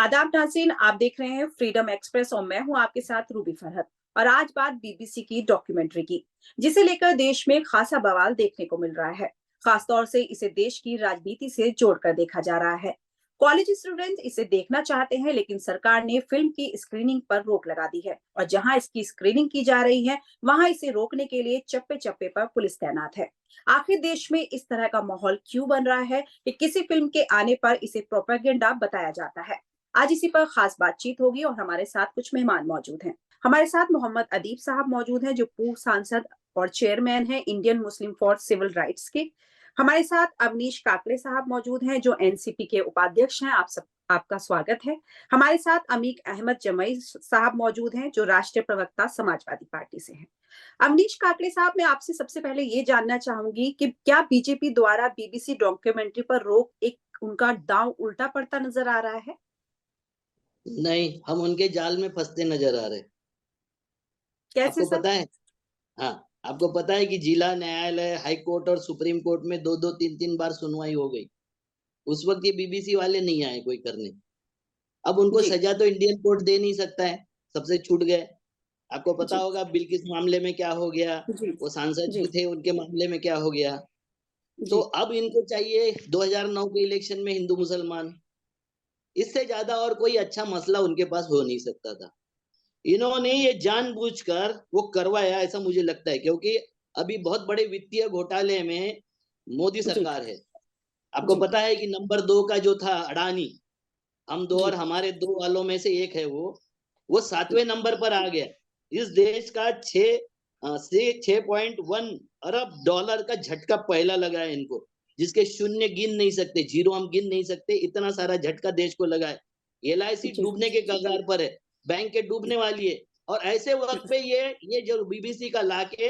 आदाब नाज़रीन, आप देख रहे हैं फ्रीडम एक्सप्रेस और मैं हूं आपके साथ रूबी फरहत। और आज बात बीबीसी की डॉक्यूमेंट्री की, जिसे लेकर देश में खासा बवाल देखने को मिल रहा है। खासतौर से इसे देश की राजनीति से जोड़कर देखा जा रहा है। कॉलेज स्टूडेंट इसे देखना चाहते हैं, लेकिन सरकार ने फिल्म की स्क्रीनिंग पर रोक लगा दी है और जहां इसकी स्क्रीनिंग की जा रही है वहां इसे रोकने के लिए चप्पे चप्पे पर पुलिस तैनात है। आखिर देश में इस तरह का माहौल क्यों बन रहा है कि किसी फिल्म के आने पर इसे प्रोपेगेंडा बताया जाता है? आज इसी पर खास बातचीत होगी और हमारे साथ कुछ मेहमान मौजूद हैं। हमारे साथ मोहम्मद अदीब साहब मौजूद हैं, जो पूर्व सांसद और चेयरमैन हैं Indian Muslim for civil rights के। हमारे साथ अवनीश काकड़े साहब मौजूद हैं, जो एनसीपी के उपाध्यक्ष हैं। आपका स्वागत है। हमारे साथ अमीक अहमद जमई साहब मौजूद हैं, जो राष्ट्रीय प्रवक्ता समाजवादी पार्टी से हैं। अवनीश काकड़े साहब, मैं आपसे सबसे पहले ये जानना चाहूंगी कि क्या बीजेपी द्वारा बीबीसी डॉक्यूमेंट्री पर रोक एक उनका दांव उल्टा पड़ता नजर आ रहा है? नहीं, हम उनके जाल में फंसते नजर आ रहे। कैसे आपको सर? पता है? हाँ, आपको पता है कि जिला न्यायालय, हाई कोर्ट और सुप्रीम कोर्ट में दो दो तीन तीन बार सुनवाई हो गई। उस वक्त ये बीबीसी वाले नहीं आए कोई करने। अब उनको जी सजा तो इंडियन कोर्ट दे नहीं सकता है, सबसे छूट गए। आपको पता जी होगा बिल्किस मामले में क्या हो गया, जी वो सांसद जी भी थे, उनके मामले में क्या हो गया। तो जी अब इनको चाहिए 2009 के इलेक्शन में हिंदू मुसलमान। इससे ज्यादा और कोई अच्छा मसला उनके पास हो नहीं सकता था। इन्होंने ये जानबूझकर वो करवाया, ऐसा मुझे लगता है, क्योंकि अभी बहुत बड़े वित्तीय घोटाले में मोदी जी सरकार है। आपको जी पता है कि नंबर 2 का जो था अडानी, हम दो और जी हमारे दो वालों में से एक है वो 7वें नंबर पर आ गया। इस देश का 6.1 अरब डॉलर का झटका पहला लगा है इनको, जिसके शून्य गिन नहीं सकते, जीरो हम गिन नहीं सकते, इतना सारा झटका देश को लगा है। एलआईसी जी डूबने के कगार पर है, बैंक के डूबने वाली है। और ऐसे वक्त पे ये जो बीबीसी का लाके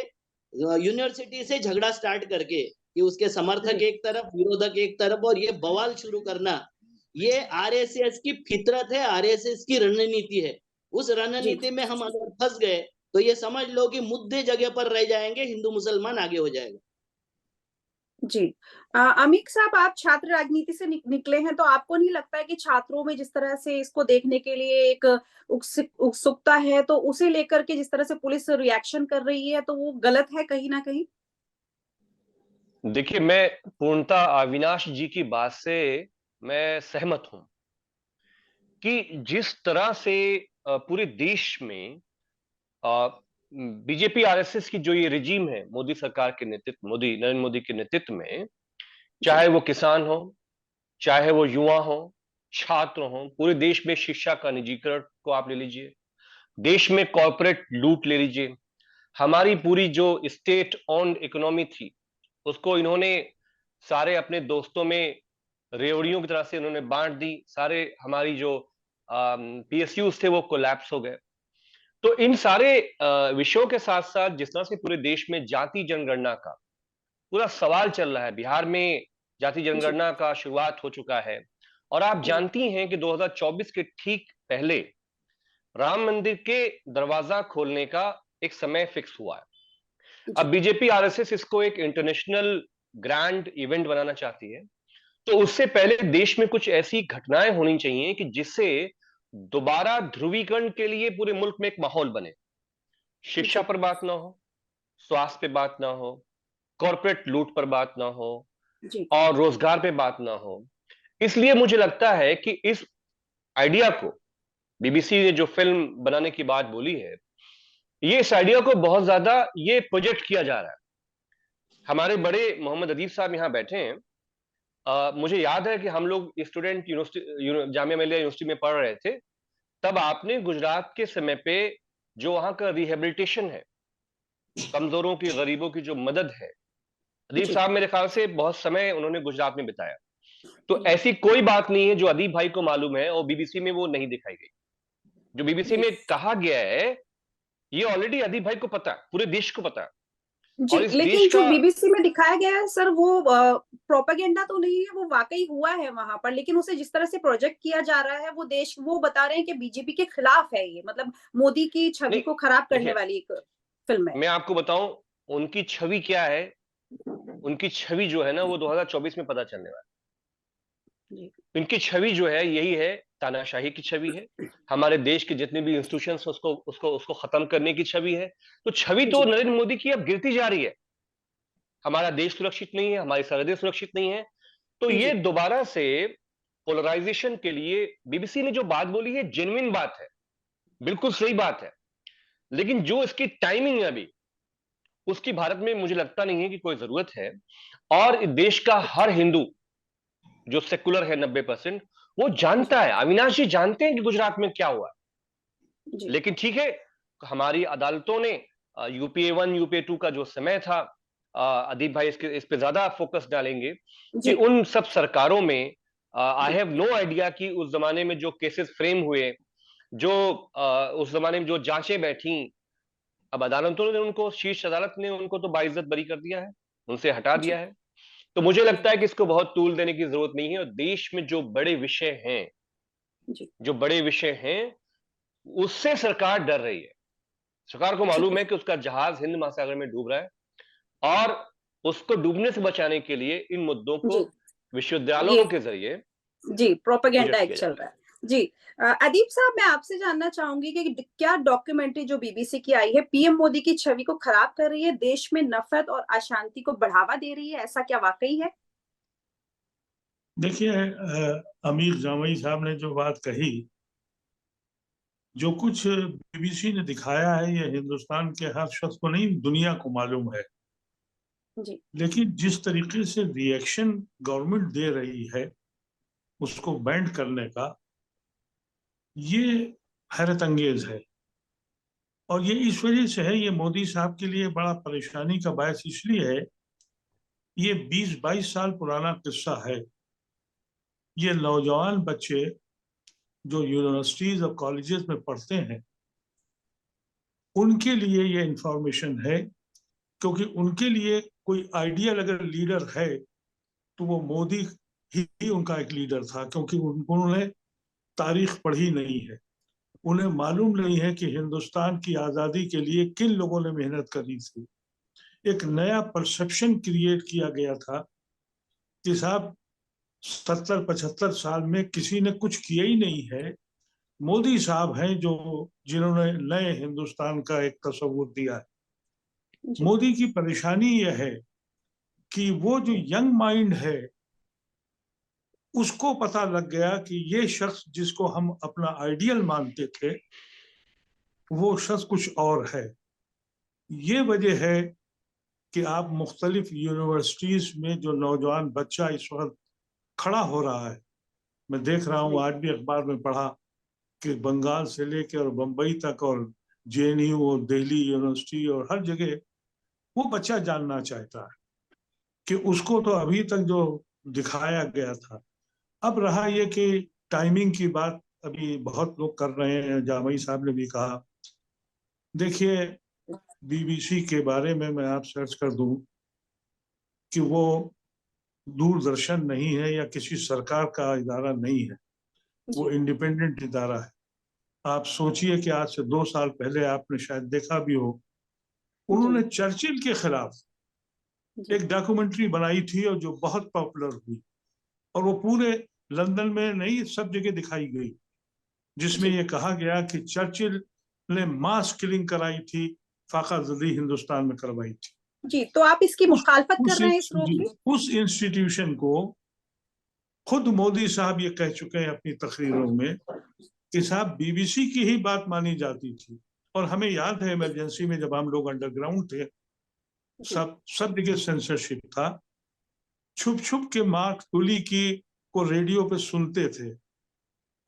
यूनिवर्सिटी से झगड़ा स्टार्ट करके कि उसके समर्थक जी एक तरफ, विरोधक एक तरफ, और ये बवाल शुरू करना, ये आरएसएस की फितरत है, आरएसएस की रणनीति है। उस जी रणनीति में हम अगर फंस गए तो ये समझ लो कि मुद्दे जगह पर रह जाएंगे, हिंदू मुसलमान आगे हो जाएगा। जी। अमीक साहब, आप छात्र राजनीति से निकले हैं, तो आपको नहीं लगता है कि छात्रों में जिस तरह से इसको देखने के लिए एक उत्सुकता है, तो उसे लेकर के जिस तरह से पुलिस रिएक्शन कर रही है, तो वो गलत है कहीं ना कहीं? देखिए, मैं पूर्णतः अविनाश जी की बात से मैं सहमत हूं कि जिस तरह से पूरे देश में बीजेपी आरएसएस की जो ये रिजीम है, मोदी सरकार के नेतृत्व, नरेंद्र मोदी के नेतृत्व में, जी चाहे वो किसान हो, चाहे वो युवा हो, छात्र हो, पूरे देश में शिक्षा का निजीकरण को आप ले लीजिए, देश में कॉरपोरेट लूट ले लीजिए, हमारी पूरी जो स्टेट ऑन इकोनॉमी थी उसको इन्होंने सारे अपने दोस्तों में रेवड़ियों की तरह से इन्होंने बांट दी। सारे हमारी जो पीएसयूज थे वो कोलैप्स हो गए। तो इन सारे विषयों के साथ साथ जिस तरह से पूरे देश में जाति जनगणना का पूरा सवाल चल रहा है, बिहार में जाति जी जनगणना का शुरुआत हो चुका है, और आप जी जानती हैं कि 2024 के ठीक पहले राम मंदिर के दरवाजा खोलने का एक समय फिक्स हुआ है। अब जी बीजेपी आरएसएस इसको एक इंटरनेशनल ग्रैंड इवेंट बनाना चाहती है, तो उससे पहले देश में कुछ ऐसी घटनाएं होनी चाहिए कि जिससे दोबारा ध्रुवीकरण के लिए पूरे मुल्क में एक माहौल बने। शिक्षा जी पर बात ना हो, स्वास्थ्य पे बात ना हो, कॉरपोरेट लूट पर बात ना हो, जी और रोजगार पे बात ना हो। इसलिए मुझे लगता है कि इस आइडिया को, बीबीसी ने जो फिल्म बनाने की बात बोली है, ये इस आइडिया को बहुत ज्यादा ये प्रोजेक्ट किया जा रहा है। हमारे बड़े मोहम्मद अदीब साहब यहाँ बैठे हैं। मुझे याद है कि हम लोग student university, Jamia Millia university में पढ़ रहे थे, तब आपने गुजरात के समय पे जो वहां का रिहेबिलिटेशन है, कमजोरों की, गरीबों की जो मदद है, अदीब जी साहब मेरे ख्याल से बहुत समय उन्होंने गुजरात में बिताया। तो ऐसी कोई बात नहीं है जो अदीब भाई को मालूम है और बीबीसी में वो नहीं दिखाई गई। जो बीबीसी जी में कहा गया है, ये ऑलरेडी अदीब भाई को पता है, पूरे देश को पता है। जी, और इस देश लेकिन जो का, बीबीसी में दिखाया गया है सर, वो प्रोपेगेंडा तो नहीं है, वो वाकई हुआ है वहां पर, लेकिन उसे जिस तरह से प्रोजेक्ट किया जा रहा है, वो बता रहे हैं कि बीजेपी के खिलाफ है, ये मतलब मोदी की छवि नहीं, को खराब करने देखिए, वाली एक फिल्म है। मैं आपको बताऊं उनकी छवि क्या है। उनकी छवि जो है ना, वो 2024 में पता चलने वाला इनकी छवि जो है यही है, तानाशाही की छवि है। हमारे देश के जितने भी इंस्टीट्यूशंस उसको उसको उसको खत्म करने की छवि है। तो छवि तो जी नरेंद्र मोदी की अब गिरती जा रही है। हमारा देश सुरक्षित नहीं है, हमारी सरहदें सुरक्षित नहीं है। तो ये जी दोबारा से पोलराइजेशन के लिए बीबीसी ने जो बात बोली है जेन्युइन बात है, बिल्कुल सही बात है। लेकिन जो इसकी टाइमिंग है अभी, उसकी भारत में मुझे लगता नहीं है कि कोई जरूरत है। और देश का हर हिंदू जो सेकुलर है 90%, वो जानता है, अविनाश जी जानते हैं कि गुजरात में क्या हुआ। जी लेकिन ठीक है, हमारी अदालतों ने यूपीए 1 यूपीए 2 का जो समय था, अदीप भाई इस पे ज्यादा फोकस डालेंगे कि जी उन सब सरकारों में आई हैव नो आइडिया कि उस जमाने में जो केसेस फ्रेम हुए, जो उस जमाने में जो जांचें बैठी, अब अदालतों ने उनको, शीर्ष अदालत ने उनको तो बाइज्जत बरी कर दिया है, उनसे हटा जी दिया है। तो मुझे लगता है कि इसको बहुत तूल देने की जरूरत नहीं है। और देश में जो बड़े विषय हैं, जी जो बड़े विषय हैं, उससे सरकार डर रही है। सरकार को ठीक है मालूम है कि उसका जहाज हिंद महासागर में डूब रहा है, और उसको डूबने से बचाने के लिए इन मुद्दों को जी विश्वविद्यालयों ये के जरिए जी प्रोपेगेंडा उजागर एक किया जा चल रहा रहा है। जी अदीप साहब, मैं आपसे जानना चाहूंगी कि क्या डॉक्यूमेंट्री जो बीबीसी की आई है पीएम मोदी की छवि को खराब कर रही है, देश में नफरत और अशांति को बढ़ावा दे रही है, ऐसा क्या वाकई है? देखिए, अमीर जामई साहब ने जो बात कही, जो कुछ बीबीसी ने दिखाया है, ये हिंदुस्तान के हर शख्स को नहीं, दुनिया को मालूम है। जी लेकिन जिस तरीके से रिएक्शन गवर्नमेंट दे रही है उसको बैंड करने का, ये हैरत अंगेज है। और ये इस वजह से है, ये मोदी साहब के लिए बड़ा परेशानी का बायस इसलिए है, ये 20-22 साल पुराना किस्सा है। ये नौजवान बच्चे जो यूनिवर्सिटीज और कॉलेजेस में पढ़ते हैं, उनके लिए ये इंफॉर्मेशन है, क्योंकि उनके लिए कोई आइडियल अगर लीडर है तो वो मोदी ही उनका एक लीडर था, क्योंकि उन्होंने तारीख पढ़ी नहीं है। उन्हें मालूम नहीं है कि हिंदुस्तान की आज़ादी के लिए किन लोगों ने मेहनत करी थी। एक नया परसेप्शन क्रिएट किया गया था कि साहब 70-75 साल में किसी ने कुछ किया ही नहीं है, मोदी साहब हैं जो जिन्होंने नए हिंदुस्तान का एक तस्वुर दिया है। जी मोदी की परेशानी यह है कि वो जो यंग माइंड है, उसको पता लग गया कि ये शख्स जिसको हम अपना आइडियल मानते थे, वो शख्स कुछ और है। ये वजह है कि आप मुख्तलिफ यूनिवर्सिटीज में जो नौजवान बच्चा इस वक्त खड़ा हो रहा है, मैं देख रहा हूँ, आज भी अखबार में पढ़ा कि बंगाल से लेकर और बम्बई तक और जेएनयू और दिल्ली यूनिवर्सिटी और हर जगह वो बच्चा जानना चाहता है कि उसको तो अभी तक जो दिखाया गया था। अब रहा ये कि टाइमिंग की बात अभी बहुत लोग कर रहे हैं, जामई साहब ने भी कहा। देखिए, बीबीसी के बारे में मैं आप सर्च कर दूं कि वो दूरदर्शन नहीं है या किसी सरकार का इदारा नहीं है, वो जी इंडिपेंडेंट इदारा है। आप सोचिए कि आज से 2 साल पहले आपने शायद देखा भी हो, जी उन्होंने चर्चिल के खिलाफ जी एक डॉक्यूमेंट्री बनाई थी और जो बहुत पॉपुलर हुई, और वो पूरे लंदन में नहीं, सब जगह दिखाई गई, जिसमें जी ये कहा गया कि चर्चिल ने मास किलिंग कराई थी, फाका जदी हिंदुस्तान में करवाई थी। जी तो आप इसकी उस मुखालफत कर उस रहे हैं इस रोक की? उस इंस्टीट्यूशन को खुद मोदी साहब ये कह चुके हैं अपनी तकरीरों में कि साहब बीबीसी की ही बात मानी जाती थी। और हमें याद है इमरजेंसी में जब हम लोग अंडरग्राउंड थे, जी सब जगह सेंसरशिप था, छुप छुप के मार्क टुली की को रेडियो पे सुनते थे,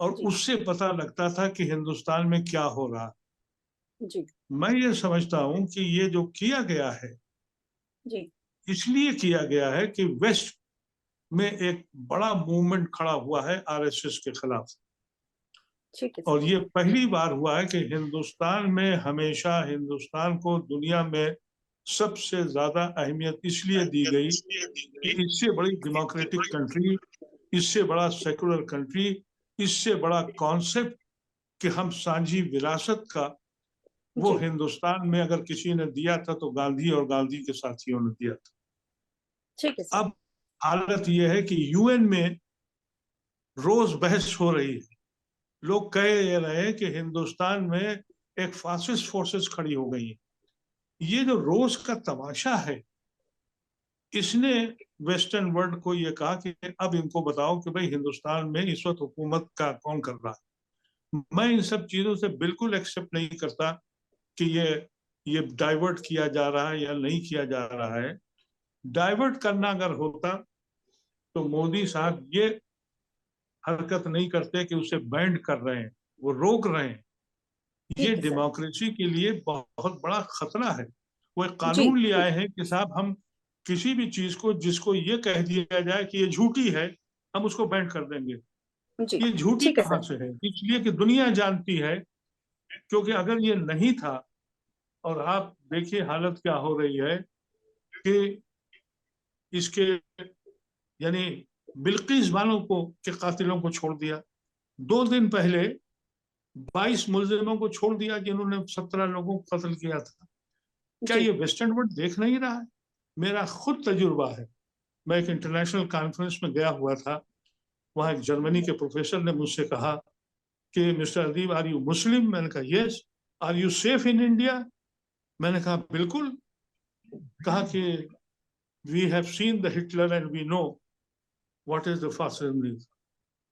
और जी उससे पता लगता था कि हिंदुस्तान में क्या हो रहा। जी मैं ये समझता हूं कि ये जो किया गया है, जी इसलिए किया गया है कि वेस्ट में एक बड़ा मूवमेंट खड़ा हुआ है आरएसएस के खिलाफ। ठीक है और सर। ये पहली बार हुआ है कि हिंदुस्तान में हमेशा हिंदुस्तान को दुनिया में सबसे ज्यादा अहमियत इसलिए दी गई कि इससे बड़ी डेमोक्रेटिक कंट्री, इससे बड़ा सेकुलर कंट्री, इससे बड़ा कॉन्सेप्ट कि हम सांझी विरासत का, वो जी हिंदुस्तान में अगर किसी ने दिया था तो गांधी और गांधी के साथियों ने दिया था। ठीक है सर। अब हालत यह है कि यूएन में रोज बहस हो रही है। लोग कह ये रहे हैं कि हिंदुस्तान में एक फासिस्ट फोर्सेस खड़ी हो गई है। ये जो रोज का तमाशा है, इसने वेस्टर्न वर्ल्ड को ये कहा कि अब इनको बताओ कि भाई हिंदुस्तान में इस वक्त हुकूमत का कौन कर रहा है। मैं इन सब चीजों से बिल्कुल एक्सेप्ट नहीं करता कि ये डाइवर्ट किया जा रहा है या नहीं किया जा रहा है। डाइवर्ट करना अगर होता तो मोदी साहब ये हरकत नहीं करते कि उसे बैंड कर रहे हैं, वो रोक रहे हैं। ये ठीक है सर। डेमोक्रेसी के लिए बहुत बड़ा खतरा है। वो एक जी कानून ले ठीक आए हैं कि साहब हम किसी भी चीज को जिसको ये कह दिया जाए कि ये झूठी है, हम उसको बैंड कर देंगे। जी ये झूठी ठीक है कहाँ सर। से है? इसलिए कि दुनिया जानती है, क्योंकि अगर ये नहीं था, और आप देखिए हालत क्या हो रही है कि इसके यानी बिल्किस बानो को के कातिलों को छोड़ दिया। 2 दिन पहले 22 मुलजिमों को छोड़ दिया जिन्होंने 17 लोगों को कत्ल किया था। क्या जी ये वेस्टर्न वर्ल्ड देख नहीं रहा है? मेरा खुद तजुर्बा है। मैं एक इंटरनेशनल कॉन्फ्रेंस में गया हुआ था। वहां एक जर्मनी के प्रोफेसर ने मुझसे कहा कि mister Adeeb, are you Muslim? मैंने कहा yes. Are you safe in India? मैंने कहा बिल्कुल। कहा कि we have seen the Hitler and we know what is the fascism.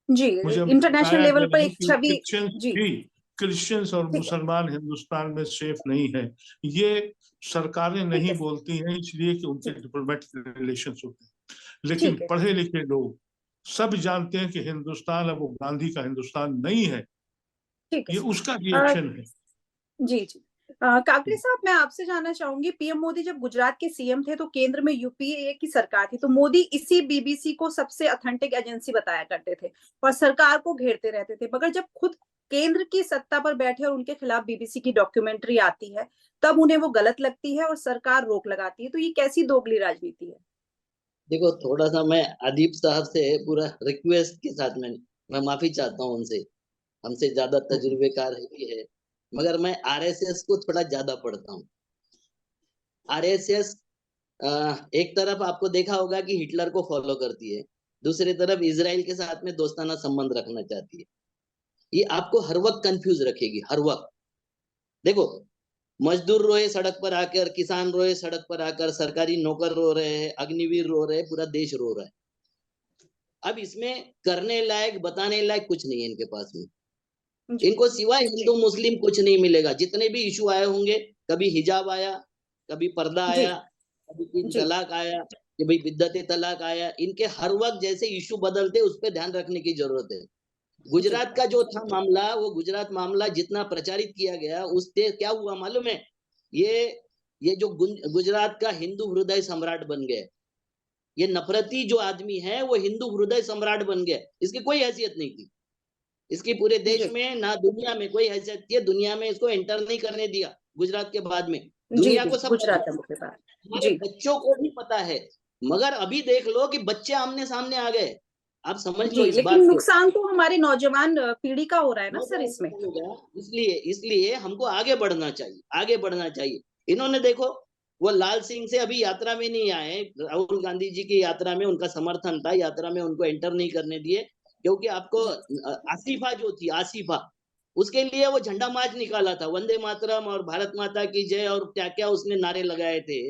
जी मुझे इंटरनेशनल बताया लेवल गया पर है एक कि छवि। क्रिश्चियंस जी भी, क्रिश्चियंस और ठीक है। मुसलमान हिंदुस्तान में सेफ नहीं है। ये सरकारें ठीक नहीं है। बोलती हैं, इसलिए कि उनके ठीक डिप्लोमेटिक रिलेशंस होते हैं। लेकिन ठीक है। पढ़े लिखे लोग सब जानते हैं कि हिंदुस्तान अब वो गांधी का हिंदुस्तान नहीं है। ठीक है ये सर। उसका अ, रिएक्शन है। जी जी। काकड़े साहब, मैं आपसे जानना चाहूंगी, पीएम मोदी जब गुजरात के सीएम थे तो केंद्र में यूपीए की सरकार थी, तो मोदी इसी बीबीसी को सबसे ऑथेंटिक एजेंसी बताया करते थे और सरकार को घेरते रहते थे, मगर जब खुद केंद्र की सत्ता पर बैठे और उनके खिलाफ बीबीसी की डॉक्यूमेंट्री आती है तब उन्हें वो गलत लगती है और सरकार रोक लगाती है, तो ये कैसी दोगली राजनीति है? देखो, थोड़ा सा मैं अदीब साहब से पूरा रिक्वेस्ट के साथ में मैं माफी चाहता हूँ उनसे। हमसे ज्यादा तजुर्बेकार ही है, मगर मैं आरएसएस को थोड़ा ज्यादा पढ़ता हूँ। आरएसएस एक तरफ आपको देखा होगा कि हिटलर को फॉलो करती है, दूसरी तरफ इजराइल के साथ में दोस्ताना संबंध रखना चाहती है। ये आपको हर वक्त कंफ्यूज रखेगी, हर वक्त। देखो, मजदूर रोए सड़क पर आकर, किसान रोए सड़क पर आकर, सरकारी नौकर रो रहे हैं, अग्निवीर रो रहे हैं, पूरा देश रो रहा है। अब इसमें करने लायक, बताने लायक कुछ नहीं है इनके पास में। जी इनको सिवाय जी हिंदू मुस्लिम कुछ नहीं मिलेगा। जितने भी इशू आए होंगे, कभी हिजाब आया, कभी पर्दा जी आया, कभी तीन जी तलाक आया, कि भाई बिद्दत तलाक आया, इनके हर वक्त जैसे इशू बदलते उस पर ध्यान रखने की जरूरत है। जी गुजरात का जो था मामला, वो गुजरात मामला जितना प्रचारित किया गया उससे क्या हुआ मालूम है? ये ये जो गुजरात का हिंदू हृदय सम्राट बन गए। ये नफरती जो आदमी है वो हिंदू हृदय सम्राट बन गया। इसकी कोई हैसियत नहीं थी, इसकी पूरे देश जी में ना दुनिया में कोई हैसियत थी। दुनिया में इसको एंटर नहीं करने दिया गुजरात के बाद में। जी दुनिया जी को सब पता गुजरात है, के बाद। हमारे जी बच्चों को भी पता है। मगर अभी देख लो कि बच्चे आमने सामने आ गए। आप समझ लो जी, इस लेकिन बात को। नुकसान तो हमारे नौजवान पीढ़ी का हो रहा है ना सर नौजवान इसमें। होगा, इसलिए इसलिए हमको आगे बढ़ना चाहिए, आगे बढ़ना चाहिए। इन्होंने देखो, वो लाल सिंह से अभी यात्रा में नहीं आए। राहुल गांधी जी की यात्रा में उनका समर्थन था, यात्रा में उनको एंटर नहीं करने दिए, क्योंकि आपको जी आसिफा जो थी, आसिफा, उसके लिए वो झंडा मार्च निकाला था, वंदे मातरम और भारत माता की जय और क्या क्या उसने नारे लगाए थे।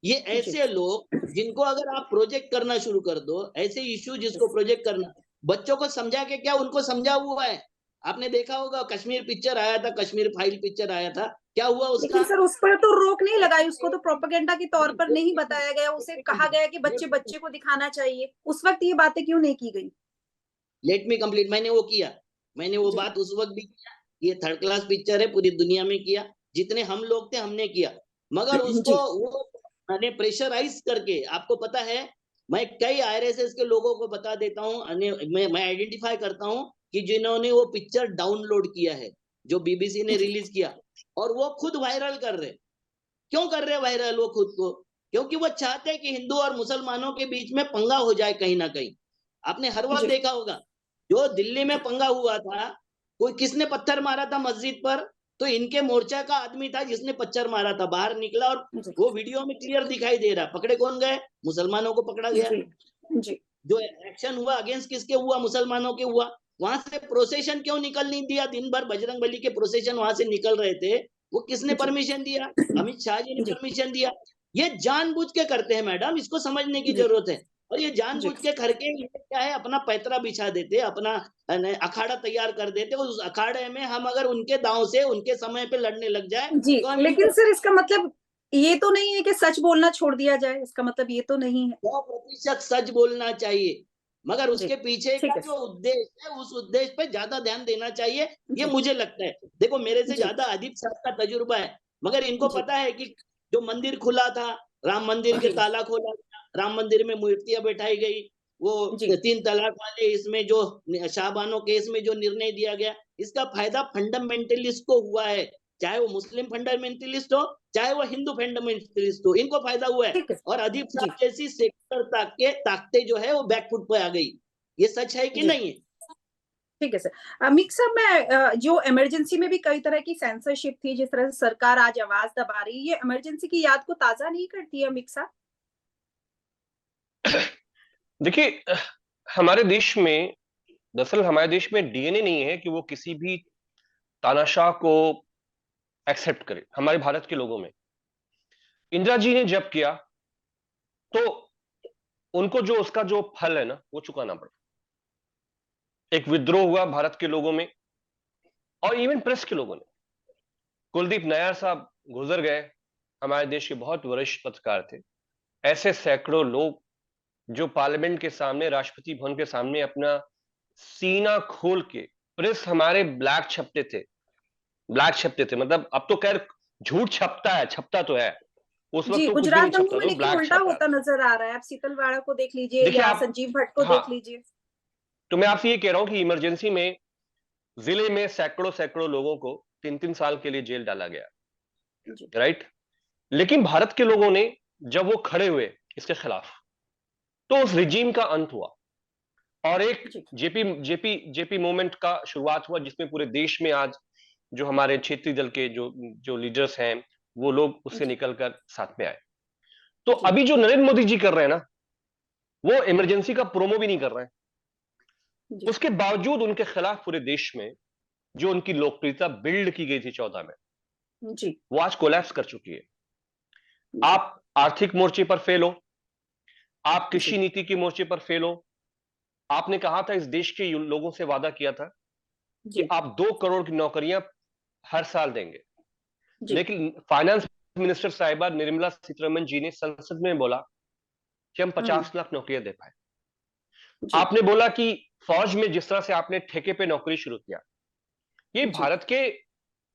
ये जी ऐसे लोग जिनको अगर आप प्रोजेक्ट करना शुरू कर दो, ऐसे इश्यू जिसको प्रोजेक्ट करना, बच्चों को समझा के क्या, उनको समझा हुआ है। आपने देखा होगा, कश्मीर पिक्चर आया था, कश्मीर फाइल पिक्चर आया था, क्या हुआ उसका? लेकिन सर उस पर तो रोक नहीं लगाई, उसको तो प्रोपेगेंडा के तौर पर नहीं बताया गया, उसे कहा गया कि बच्चे बच्चे को दिखाना चाहिए, उस वक्त ये बातें क्यों नहीं की गई? Let me complete. मैंने वो किया, मैंने वो जी बात उस वक्त भी किया। ये थर्ड क्लास पिक्चर है, पूरी दुनिया में किया, जितने हम लोग थे हमने किया। मगर उसको जी वो मैंने प्रेशराइज करके, आपको पता है, मैं कई आरएसएस के लोगों को बता देता हूँ, मैं आइडेंटिफाई करता हूँ कि जिन्होंने वो पिक्चर डाउनलोड किया है, जो बीबीसी ने जी रिलीज किया, और वो खुद वायरल कर रहे। क्यों कर रहे वायरल वो खुद को? क्योंकि वो चाहते हैं कि हिंदू और मुसलमानों के बीच में पंगा हो जाए कहीं ना कहीं। आपने हर वक्त जी देखा होगा, जो दिल्ली में पंगा हुआ था, कोई किसने पत्थर मारा था मस्जिद पर? तो इनके मोर्चा का आदमी था जिसने पत्थर मारा था, बाहर निकला और जी वो वीडियो में क्लियर दिखाई दे रहा। पकड़े कौन गए? मुसलमानों को पकड़ा गया। जी जी जो एक्शन हुआ अगेंस्ट किसके हुआ, मुसलमानों के हुआ। वहां से प्रोसेशन क्यों निकल नहीं दिया, दिन भर बजरंगबली के प्रोसेशन वहां से निकल रहे थे, वो किसने परमिशन दिया, अमित शाह जी ने परमिशन दिया। ये जानबूझ के करते हैं मैडम, इसको समझने की जरूरत है। और ये जानबूझ के करके ये क्या है, अपना पैतरा बिछा देते, अपना अखाड़ा तैयार कर देते। उस अखाड़े में हम अगर उनके दांव से उनके समय पे लड़ने लग जाए जी, तो हम लेकिन सर इसका मतलब ये तो नहीं है कि सच बोलना छोड़ दिया जाए, इसका मतलब ये तो नहीं है। 100% सच बोलना चाहिए, मगर जी, उसके पीछे ठीक का है। जो उद्देश्य है उस उद्देश्य पे ज्यादा ध्यान देना चाहिए, ये जी, मुझे लगता है। देखो मेरे से जी, ज्यादा अदीप साहब का तजुर्बा है, मगर इनको जी, पता है कि जो मंदिर खुला था, राम मंदिर के जी, ताला खोला गया, राम मंदिर में मूर्तियां बैठाई गई, वो जी, 3 तलाक वाले इसमें जो शाहबानो केस में जो निर्णय दिया गया, इसका फायदा फंडामेंटलिस्ट को हुआ है, चाहे वो मुस्लिम फंडामेंटलिस्ट हो, चाहे वो हिंदू फंडामेंटलिस्ट हो, इनको फायदा हुआ है। ठीक है। और अदीप जी, साहब जैसी सेक्टर ताकते जो है वो बैकफुट पे आ गई। ये सच है कि जी, नहीं है? ठीक है सर। अमित साहब, मैं जो इमरजेंसी में भी कई तरह की सेंसरशिप थी, जिस तरह से सरकार आज आवाज दबा रही है, ये इमरजेंसी की याद को ताजा नहीं करती है अमित साहब? देखिए, हमारे देश में, दरअसल हमारे देश में डीएनए नहीं है कि वो किसी भी तानाशाह को एक्सेप्ट करे। हमारे भारत के लोगों में इंदिरा जी ने जब किया तो उनको जो उसका जो फल है ना, वो चुकाना पड़ा। एक विद्रोह हुआ भारत के लोगों में और इवन प्रेस के लोगों ने। कुलदीप नैयर साहब गुजर गए, हमारे देश के बहुत वरिष्ठ पत्रकार थे। ऐसे सैकड़ों लोग जो पार्लियामेंट के सामने, राष्ट्रपति भवन के सामने अपना सीना खोल के, प्रेस हमारे ब्लैक छपते थे, ब्लैक छपते थे, मतलब अब तो खैर झूठ छपता है, छपता तो है, उस वक्त जी, तो कुछ भी गुजरात नहीं दंगों छपता, में तो लेकिन ब्लैक उल्टा छप रहा होता था। नजर आ रहा है। आप सीतलवाड़ा को देख लीजिए देखिए या आप, संजीव भट्ट को हाँ, देख लीजिए। तो मैं आपसे ये कह रहा हूं कि इमरजेंसी में जिले में सैकड़ों सैकड़ों लोगों को 3-3 साल के लिए जेल डाला गया, जी, राइट। लेकिन भारत के लोगों ने जब वो खड़े हुए इसके खिलाफ, तो उस रिजीम का अंत हुआ और एक जी, जेपी जेपी जेपी मूवमेंट का शुरुआत हुआ, जिसमें पूरे देश में आज जो हमारे क्षेत्रीय दल के जो जो लीडर्स हैं, वो लोग उससे जी, निकलकर साथ में आए। तो जी, अभी जो नरेंद्र मोदी जी कर रहे हैं ना, वो इमरजेंसी का प्रोमो भी नहीं कर रहे हैं। जी, उसके बावजूद उनके खिलाफ पूरे देश में जो उनकी लोकप्रियता बिल्ड की गई थी 14 में, जी, वो आज कोलैप्स कर चुकी है। जी, आप आर्थिक मोर्चे पर फेल हो, आप जी, कृषि नीति के मोर्चे पर फेल हो। आपने कहा था, इस देश के लोगों से वादा किया था कि जी, आप 2 करोड़ की नौकरियां हर साल देंगे। जी, लेकिन फाइनेंस मिनिस्टर साहिबा निर्मला सीतारमण जी ने संसद में बोला कि हम 50 लाख नौकरियां दे पाए। जी, आपने बोला कि फौज में जिस तरह से आपने ठेके पे नौकरी शुरू किया, ये जी, भारत के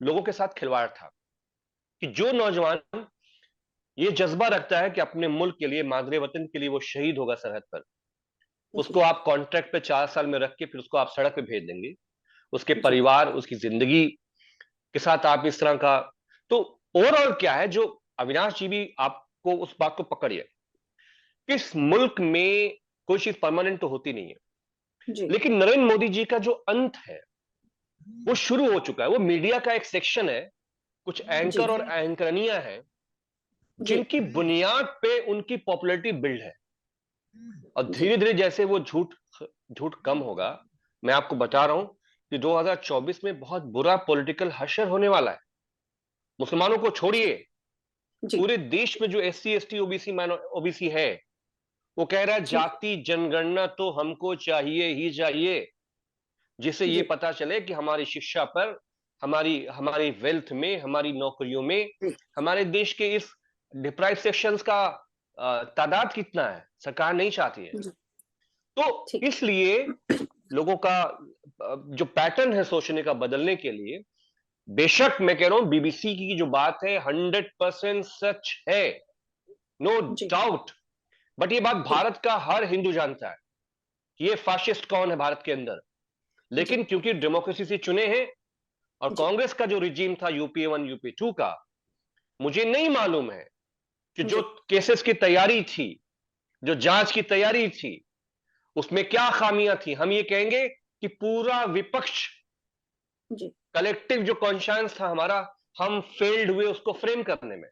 लोगों के साथ खिलवाड़ था कि जो नौजवान ये जज्बा रखता है कि अपने मुल्क के लिए, मादरे वतन के लिए वो शहीद होगा सरहद पर, जी, उसको आप कॉन्ट्रैक्ट पे 4 साल में रख के फिर उसको आप सड़क पे भेज देंगे। उसके जी, परिवार, उसकी जिंदगी के साथ आप इस तरह का, तो ओवरऑल क्या है, जो अविनाश जी भी आपको उस बात को पकड़िए कि इस मुल्क में कोई चीज परमानेंट तो होती नहीं है, जी, लेकिन नरेंद्र मोदी जी का जो अंत है वो शुरू हो चुका है। वो मीडिया का एक सेक्शन है, कुछ जी, एंकर और एंकरनिया है जी, जिनकी बुनियाद पे उनकी पॉपुलैरिटी बिल्ड है, और जी, धीरे धीरे जैसे वो झूठ झूठ कम होगा, मैं आपको बता रहा हूं कि 2024 में बहुत बुरा पॉलिटिकल हशर होने वाला है। मुसलमानों को छोड़िए, जी, पूरे देश में जो SC ST ओबीसी है, वो कह रहा है ठीक, जाति जनगणना तो हमको चाहिए ही चाहिए, जिससे ये जी, पता चले कि हमारी शिक्षा पर, हमारी हमारी वेल्थ में, हमारी नौकरियों में, जी, हमारे देश के इस डिप्राइव सेक्शंस का तादाद कितना है, सरकार नहीं चाहती है। जी, तो ठीक, इसलिए लोगों का जो पैटर्न है सोचने का बदलने के लिए, बेशक मैं कह रहा हूं बीबीसी की जो बात है 100% सच है, नो जी, डाउट। बट ये बात ठीक, भारत का हर हिंदू जानता है कि ये फाशिस्ट कौन है भारत के अंदर। जी, लेकिन क्योंकि डेमोक्रेसी से चुने हैं, और जी, कांग्रेस का जो रिजीम था UP 1 UP 2 का, मुझे नहीं मालूम है कि जो जी, केसेस की तैयारी थी, जो जांच की तैयारी थी, उसमें क्या खामियां थी। हम ये कहेंगे कि पूरा विपक्ष, जी, कलेक्टिव जो कॉन्शियंस था हमारा, हम फेल्ड हुए उसको फ्रेम करने में।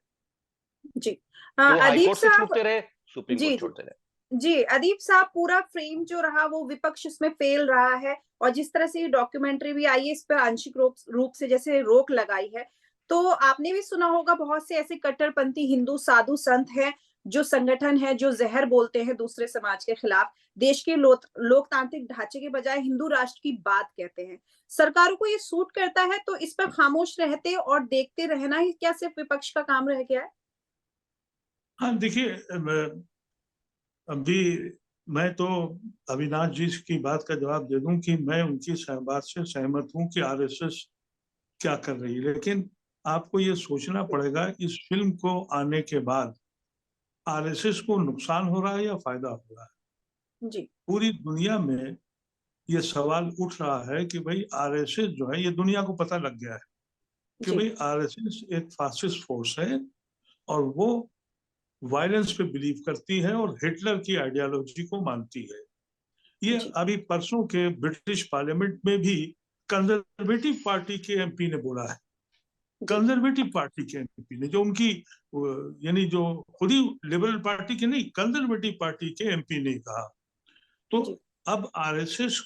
जी। तो वो हाई अदीप कोर्ट से साहब, छूटते रहे, सुप्रीम जी, कोर्ट जी, छोड़ते रहे। जी, अदीब साहब, पूरा फ्रेम जो रहा वो विपक्ष उसमें फेल रहा है, और जिस तरह से ये डॉक्यूमेंट्री भी आई है, इस पर आंशिक रूप से जैसे रोक लगाई है। तो आपने भी सुना होगा, बहुत से ऐसे कट्टरपंथी हिंदू साधु संत हैं, जो संगठन है, जो जहर बोलते हैं दूसरे समाज के खिलाफ, देश के लोकतांत्रिक ढांचे के बजाय हिंदू राष्ट्र की बात कहते हैं। सरकारों को ये सूट करता है, तो इस पर खामोश रहते और देखते रहना ही क्या सिर्फ विपक्ष का काम रह गया है? हाँ, देखिए, अभी मैं तो अविनाश जी की बात का जवाब दे दूं कि मैं उनकी बात से सहमत हूं कि आरएसएस क्या कर रही है, लेकिन आपको ये सोचना पड़ेगा इस फिल्म को आने के बाद आरएसएस को नुकसान हो रहा है या फायदा हो रहा है। जी, पूरी दुनिया में ये सवाल उठ रहा है कि भाई आरएसएस जो है, ये दुनिया को पता लग गया है कि जी, भाई आरएसएस एक फासिस्ट फोर्स है और वो वायलेंस पे बिलीव करती है और हिटलर की आइडियोलॉजी को मानती है। ये जी, अभी परसों के ब्रिटिश पार्लियामेंट में भी कंजर्वेटिव पार्टी के एमपी ने बोला है। जी, कंजर्वेटिव पार्टी के एमपी ने, जो उनकी यानी जो खुद ही लिबरल पार्टी के नहीं, कंजर्वेटिव पार्टी के एमपी ने कहा। तो जी, अब आरएसएस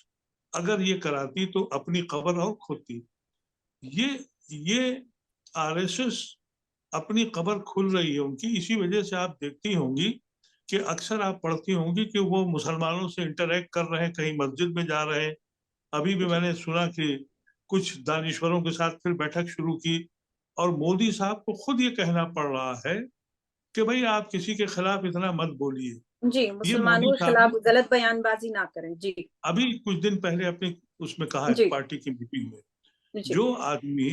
अगर ये कराती तो अपनी खबर और खोती। ये ये आरएसएस अपनी कब्र खुल रही है उनकी। इसी वजह से आप देखती होंगी कि अक्सर आप पढ़ती होंगी कि वो मुसलमानों से इंटरेक्ट कर रहे हैं, कहीं मस्जिद में जा रहे हैं। अभी भी जी, मैंने सुना कि कुछ दानिश्वरों के साथ फिर बैठक शुरू की, और मोदी साहब को खुद ये कहना पड़ रहा है कि भाई आप किसी के खिलाफ इतना मत बोलिए। जी, ये मुसलमानों मोदी के साहब खिलाफ ने गलत बयानबाजी ना करें। जी, अभी कुछ दिन पहले अपनी उसमें कहा है, जी, पार्टी की मीटिंग में। जी, जो आदमी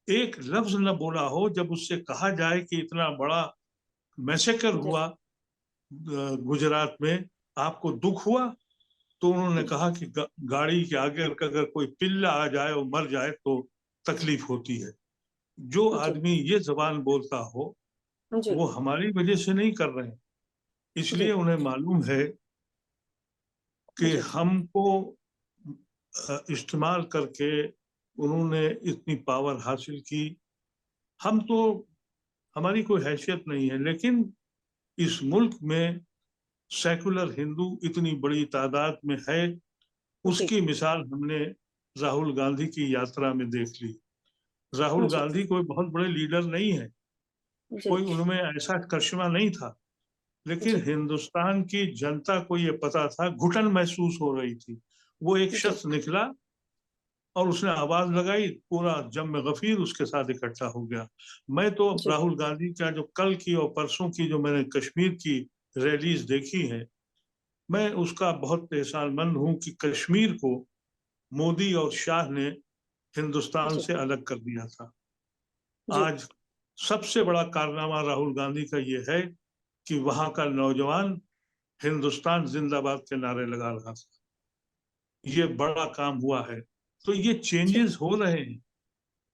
एक लफ्ज न बोला हो, जब उससे कहा जाए कि इतना बड़ा मैसेकर जी, हुआ गुजरात में, आपको दुख हुआ, तो उन्होंने जी, कहा कि गाड़ी के आगे अगर कोई पिल्ला आ जाए और मर जाए तो तकलीफ होती है। जो जी, आदमी ये जबान बोलता हो, जी, वो हमारी वजह से नहीं कर रहे हैं। इसलिए जी, उन्हें मालूम है कि जी, हमको इस्तेमाल करके उन्होंने इतनी पावर हासिल की। हम तो, हमारी कोई हैसियत नहीं है, लेकिन इस मुल्क में सेकुलर हिंदू इतनी बड़ी तादाद में है, जी, उसकी मिसाल हमने राहुल गांधी की यात्रा में देख ली। राहुल जी, गांधी कोई बहुत बड़े लीडर नहीं है, जी, कोई उनमें ऐसा करिश्मा नहीं था, लेकिन जी, हिंदुस्तान की जनता को ये पता था, घुटन महसूस हो रही थी। वो एक जी, शख्स निकला और उसने आवाज लगाई, पूरा जम गफीर उसके साथ इकट्ठा हो गया। मैं तो जी, राहुल गांधी का जो कल की और परसों की जो मैंने कश्मीर की रैलीज देखी है, मैं उसका बहुत एहसानमंद हूं कि कश्मीर को मोदी और शाह ने हिंदुस्तान जी, से अलग कर दिया था। जी, आज सबसे बड़ा कारनामा राहुल गांधी का ये है कि वहां का नौजवान हिंदुस्तान जिंदाबाद के नारे लगा रहा था। ये बड़ा काम हुआ है। तो ये जी, चेंजेस हो रहे हैं।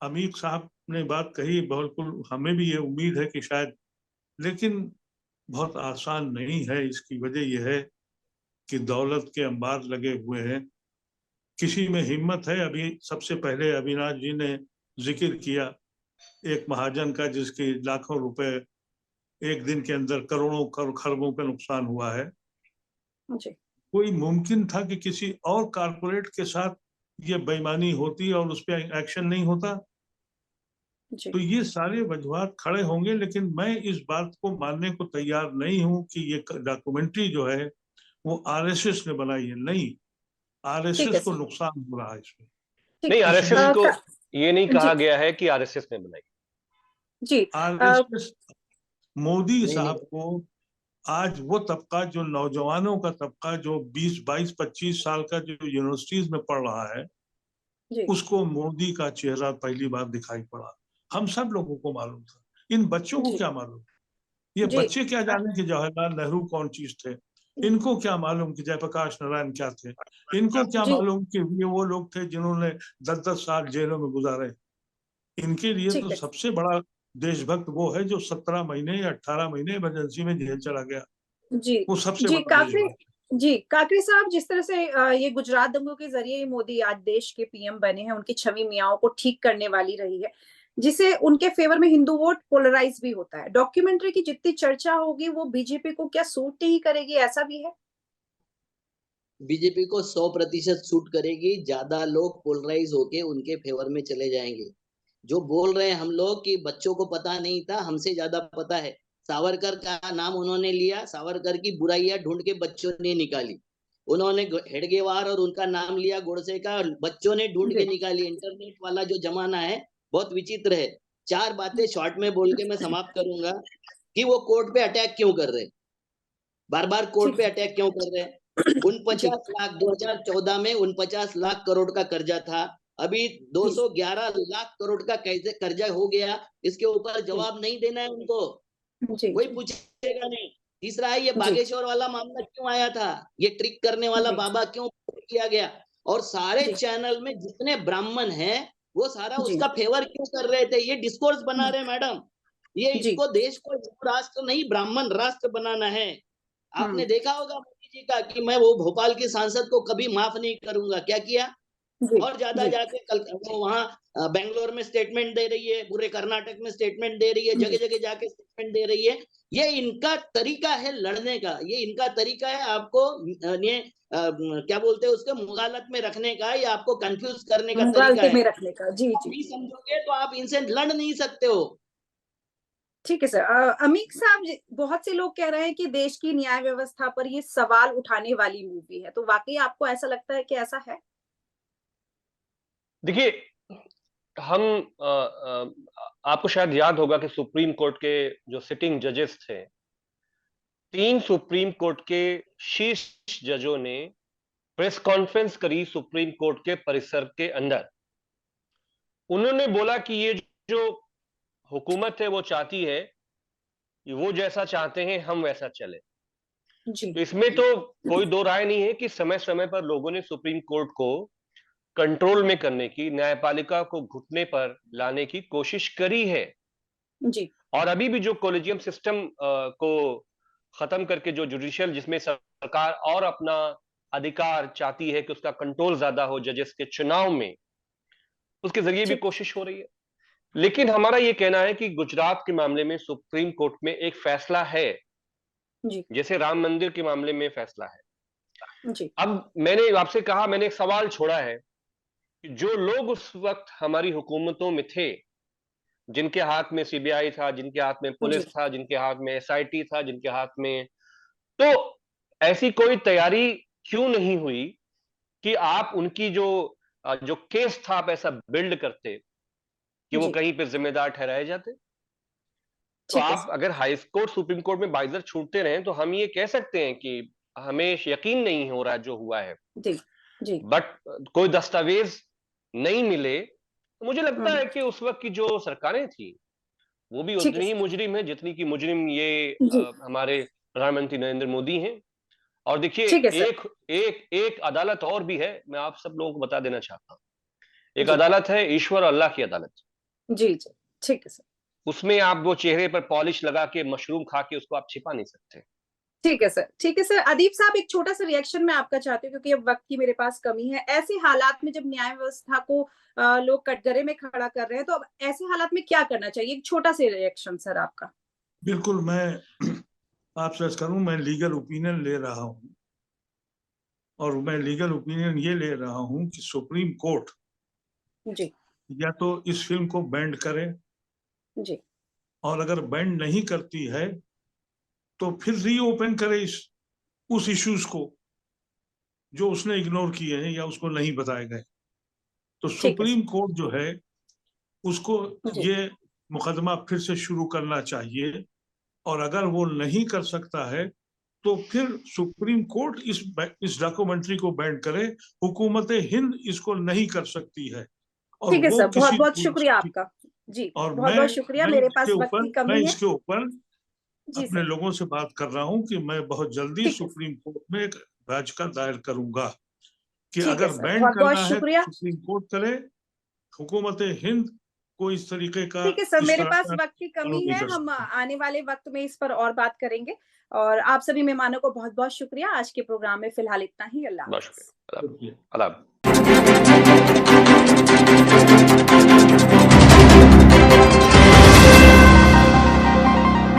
अमीर साहब ने बात कही, बिल्कुल हमें भी ये उम्मीद है कि शायद, लेकिन बहुत आसान नहीं है। इसकी वजह यह है कि दौलत के अंबार लगे हुए हैं। किसी में हिम्मत है? अभी सबसे पहले अविनाश जी ने जिक्र किया एक महाजन का जिसके लाखों रुपए एक दिन के अंदर करोड़ों खरबों का नुकसान हुआ है। जी, कोई मुमकिन था कि किसी और कारपोरेट के साथ ये बेईमानी होती और उस पर एक्शन नहीं होता? जी, तो ये सारे वजूहात खड़े होंगे, लेकिन मैं इस बात को मानने को तैयार नहीं हूं कि ये डॉक्यूमेंट्री जो है वो आरएसएस ने बनाई है। नहीं, ठीक है आरएसएस को सर, नुकसान हो रहा है इसमें। नहीं, ठीक है। आरएसएस इसलिए को ये नहीं जी, कहा गया है कि आरएसएस ने बनाई। जी, आरएसएस, मोदी नहीं, नहीं, साहब को आज वो तबका, जो नौजवानों का तबका, जो 20 22 25 साल का, जो यूनिवर्सिटीज में पढ़ रहा है, जी, उसको मोदी का चेहरा पहली बार दिखाई पड़ा। हम सब लोगों को मालूम था, इन बच्चों को जी, क्या मालूम? ये जी, बच्चे क्या जाने कि जवाहरलाल नेहरू कौन चीज थे? इनको क्या मालूम कि जयप्रकाश नारायण क्या थे? इनको क्या जी, मालूम कि ये वो लोग थे जिन्होंने 10-10 साल जेलों में गुजारे? इनके लिए तो ठीक है। सबसे बड़ा देशभक्त वो है जो 17 महीने या 18 महीने इमरजेंसी में जेल चला गया। जी, वो सबसे जी, बड़ा काकरे देशभक्त। जी, काकरे साहब, जिस तरह से ये गुजरात दंगों के ज़रिए मोदी आज देश के पीएम बने हैं, उनकी छवि मियाँओं को ठीक करने वाली रही है। जिसे उनके फेवर में हिंदू वोट पोलराइज भी होता है। डॉक्यूमेंट्री की जितनी चर्चा होगी वो बीजेपी को क्या सूट नहीं करेगी, ऐसा भी है? बीजेपी को 100% सूट करेगी। ज्यादा लोग पोलराइज होके उनके फेवर में चले जाएंगे। जो बोल रहे हैं हम लोग कि बच्चों को पता नहीं था, हमसे ज्यादा पता है। सावरकर का नाम उन्होंने लिया, सावरकर की बुराइयां ढूंढ के बच्चों ने निकाली। उन्होंने हेडगेवार और उनका नाम लिया, गोडसे का, बच्चों ने ढूंढ के निकाली। इंटरनेट वाला जो जमाना है बहुत विचित्र है। 4 बातें शॉर्ट में बोल के मैं समाप्त करूंगा कि वो कोर्ट पे अटैक क्यों कर रहे, बार बार कोर्ट पे अटैक क्यों कर रहे हैं। 49 लाख 2014 में 49 लाख करोड़ का कर्जा था, अभी 211 लाख करोड़ का कैसे कर्जा हो गया, इसके ऊपर जवाब नहीं देना है उनको, कोई पूछेगा नहीं। तीसरा है ये बागेश्वर वाला मामला क्यों आया था, ये ट्रिक करने वाला बाबा क्यों किया गया, और सारे चैनल में जितने ब्राह्मण हैं वो सारा उसका फेवर क्यों कर रहे थे। ये डिस्कोर्स बना रहे मैडम, ये इसको देश को हिंदू राष्ट्र नहीं ब्राह्मण राष्ट्र बनाना है। आपने देखा होगा मोदी जी का कि मैं वो भोपाल की सांसद को कभी माफ नहीं करूंगा, क्या किया, और ज्यादा जाके कल वो वहां बेंगलोर में स्टेटमेंट दे रही है, पूरे कर्नाटक में स्टेटमेंट दे रही है, जगह जगह जाके स्टेटमेंट दे रही है। ये इनका तरीका है लड़ने का, ये इनका तरीका है आपको ये क्या बोलते हैं उसके मुगालत में रखने का, या आपको कंफ्यूज करने का तरीका है। में रखने का। जी जी, नहीं समझोगे तो आप इनसे लड़ नहीं सकते हो। ठीक है सर। अमीक साहब, बहुत से लोग कह रहे हैं कि देश की न्याय व्यवस्था पर ये सवाल उठाने वाली मूवी है, तो वाकई आपको ऐसा लगता है कि ऐसा है? देखिए, हम आपको शायद याद होगा कि सुप्रीम कोर्ट के जो सिटिंग जजेस थे, 3 सुप्रीम कोर्ट के शीर्ष जजों ने प्रेस कॉन्फ्रेंस करी सुप्रीम कोर्ट के परिसर के अंदर। उन्होंने बोला कि ये जो हुकूमत है वो चाहती है कि वो जैसा चाहते हैं हम वैसा चले। तो इसमें तो कोई दो राय नहीं है कि समय समय पर लोगों ने सुप्रीम कोर्ट को कंट्रोल में करने की, न्यायपालिका को घुटने पर लाने की कोशिश करी है जी। और अभी भी जो कॉलेजियम सिस्टम को खत्म करके जो जुडिशियल, जिसमें सरकार और अपना अधिकार चाहती है कि उसका कंट्रोल ज्यादा हो जजेस के चुनाव में, उसके जरिए भी कोशिश हो रही है। लेकिन हमारा ये कहना है कि गुजरात के मामले में सुप्रीम कोर्ट में एक फैसला है, जैसे राम मंदिर के मामले में फैसला है। अब मैंने आपसे कहा, मैंने एक सवाल छोड़ा है कि जो लोग उस वक्त हमारी हुकूमतों में थे, जिनके हाथ में सीबीआई था, जिनके हाथ में पुलिस था, जिनके हाथ में एसआईटी था, जिनके हाथ में, तो ऐसी कोई तैयारी क्यों नहीं हुई कि आप उनकी जो केस था आप ऐसा बिल्ड करते कि वो कहीं पे जिम्मेदार ठहराए जाते। तो आप अगर हाई कोर्ट सुप्रीम कोर्ट में बाइजर छूटते रहे तो हम ये कह सकते हैं कि हमें यकीन नहीं हो रहा जो हुआ है, बट कोई दस्तावेज नहीं मिले, तो मुझे लगता है कि उस वक्त की जो सरकारें थी वो भी उतनी ही मुजरिम है जितनी की मुजरिम ये हमारे प्रधानमंत्री नरेंद्र मोदी हैं। और देखिए, एक अदालत और भी है, मैं आप सब लोगों को बता देना चाहता हूँ। एक अदालत है ईश्वर अल्लाह की अदालत। जी जी, ठीक है सर। उसमें आप वो चेहरे पर पॉलिश लगा के मशरूम खा के उसको आप छिपा नहीं सकते। ठीक है सर, ठीक है सर। अदीप साहब, एक छोटा सा रिएक्शन मैं आपका चाहती हूँ क्योंकि अब वक्त की मेरे पास कमी है। ऐसे हालात में जब न्याय व्यवस्था को लोग कटघरे में खड़ा कर रहे हैं, तो अब ऐसे हालात में क्या करना चाहिए? एक छोटा सा रिएक्शन सर आपका। बिल्कुल, मैं आपसे अर्ज करूं, मैं लीगल ओपिनियन ले रहा हूं, और मैं लीगल ओपिनियन ये ले रहा हूं कि सुप्रीम कोर्ट जी या तो इस फिल्म को बैंड करे जी, और अगर बैंड नहीं करती है तो फिर रीओपन करे उस इश्यूज को जो उसने इग्नोर किए हैं या उसको नहीं बताए गए। तो सुप्रीम कोर्ट जो है उसको ये मुकदमा फिर से शुरू करना चाहिए, और अगर वो नहीं कर सकता है तो फिर सुप्रीम कोर्ट इस डॉक्यूमेंट्री को बैंड करे। हुकूमत हिंद इसको नहीं कर सकती है। और ठीक है सर, बहुत बहुत किसी शुक्रिया आपका जी, और बहुत बहुत शुक्रिया। मेरे पास वक्त की कमी है। इसके ऊपर अपने लोगों से बात कर रहा हूं कि मैं बहुत जल्दी सुप्रीम कोर्ट में एक याचिका दायर करूंगा कि अगर बैंड करना है तो सुप्रीम कोर्ट करे, हुकूमत हिंद को इस तरीके का। ठीक है सर, मेरे पास वक्त की कमी है, हम आने वाले वक्त में इस पर और बात करेंगे। और आप सभी मेहमानों को बहुत बहुत शुक्रिया। आज के प्रोग्राम में फिलहाल इतना ही। अल्लाह।